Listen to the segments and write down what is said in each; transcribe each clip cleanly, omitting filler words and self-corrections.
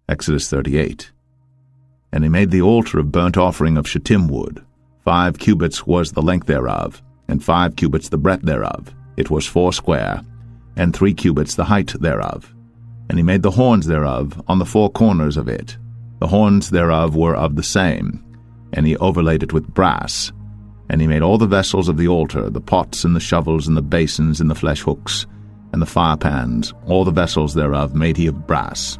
Exodus 38. And he made the altar of burnt offering of shittim wood. 5 cubits was the length thereof, and 5 cubits the breadth thereof. It was 4 square, and 3 cubits the height thereof. And he made the horns thereof on the 4 corners of it. The horns thereof were of the same, and he overlaid it with brass. And he made all the vessels of the altar, the pots and the shovels and the basins and the flesh hooks, and the firepans, all the vessels thereof made he of brass.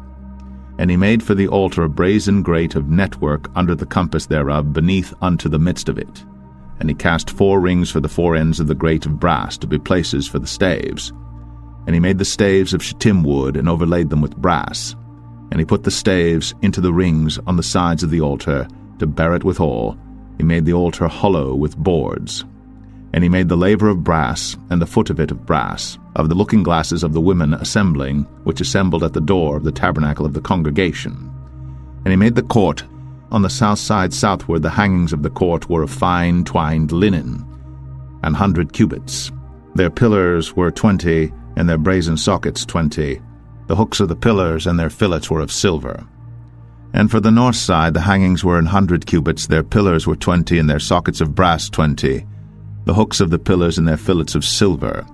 And he made for the altar a brazen grate of network under the compass thereof beneath unto the midst of it. And he cast 4 rings for the 4 ends of the grate of brass to be places for the staves. And he made the staves of shittim wood, and overlaid them with brass. And he put the staves into the rings on the sides of the altar, to bear it withal. He made the altar hollow with boards. And he made the laver of brass, and the foot of it of brass, of the looking glasses of the women assembling, which assembled at the door of the tabernacle of the congregation. And he made the court. On the south side southward the hangings of the court were of fine twined linen, 100 cubits. Their pillars were 20, and their brazen sockets 20. The hooks of the pillars and their fillets were of silver. And for the north side the hangings were 100 cubits, their pillars were 20, and their sockets of brass 20. The hooks of the pillars and their fillets of silver.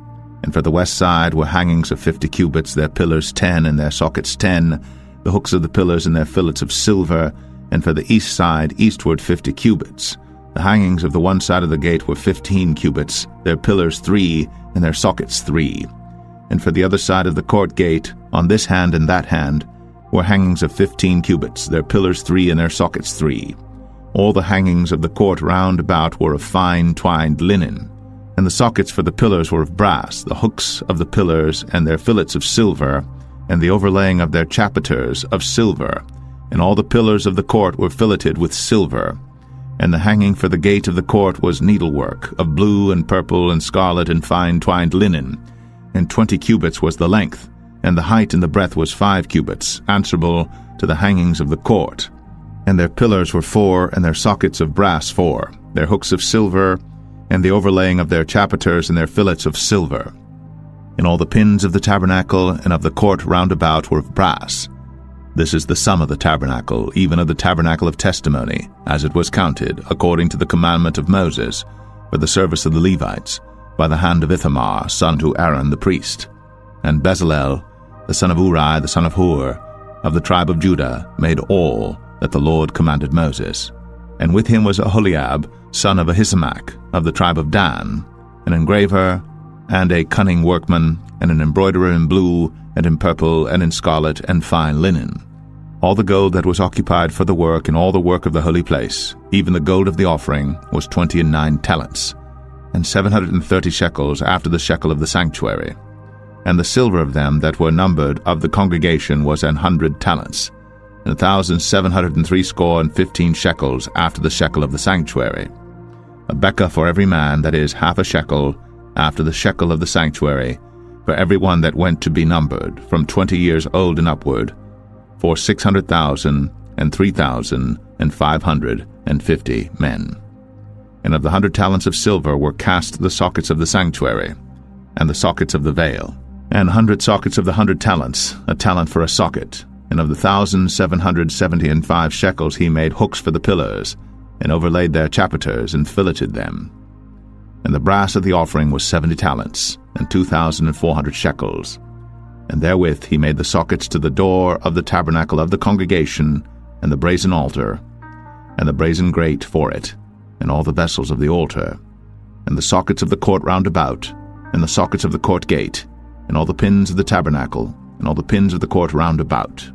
And for the west side were hangings of 50 cubits, their pillars 10, and their sockets 10, the hooks of the pillars and their fillets of silver. And for the east side eastward 50 cubits. The hangings of the one side of the gate were 15 cubits, their pillars 3, and their sockets 3. And for the other side of the court gate, on this hand and that hand, were hangings of 15 cubits, their pillars 3, and their sockets 3. All the hangings of the court round about were of fine twined linen. And the sockets for the pillars were of brass, the hooks of the pillars and their fillets of silver, and the overlaying of their chapiters of silver. And all the pillars of the court were filleted with silver. And the hanging for the gate of the court was needlework, of blue and purple and scarlet and fine twined linen. And 20 cubits was the length, and the height and the breadth was 5 cubits, answerable to the hangings of the court. And their pillars were 4, and their sockets of brass 4, their hooks of silver, and the overlaying of their chapiters and their fillets of silver. And all the pins of the tabernacle and of the court round about were of brass. This is the sum of the tabernacle, even of the tabernacle of testimony, as it was counted, according to the commandment of Moses, for the service of the Levites, by the hand of Ithamar, son to Aaron the priest. And Bezalel, the son of Uri, the son of Hur, of the tribe of Judah, made all that the Lord commanded Moses. And with him was Aholiab, son of Ahisamach, of the tribe of Dan, an engraver, and a cunning workman, and an embroiderer in blue, and in purple, and in scarlet, and fine linen. All the gold that was occupied for the work, and all the work of the holy place, even the gold of the offering, was 29 talents, and 730 shekels after the shekel of the sanctuary. And the silver of them that were numbered of the congregation was 100 talents, and 1,760 shekels after the shekel of the sanctuary. A bekah for every man, that is, half a shekel, after the shekel of the sanctuary, for every one that went to be numbered, from 20 years old and upward, for 600,000 and 3,550 men. And of the 100 talents of silver were cast the sockets of the sanctuary, and the sockets of the veil, and 100 sockets of the 100 talents, a talent for a socket. And of the 1,775 shekels he made hooks for the pillars, and overlaid their chapiters, and filleted them. And the brass of the offering was 70 talents, and 2,400 shekels. And therewith he made the sockets to the door of the tabernacle of the congregation, and the brazen altar, and the brazen grate for it, and all the vessels of the altar, and the sockets of the court round about, and the sockets of the court gate, and all the pins of the tabernacle, and all the pins of the court round about.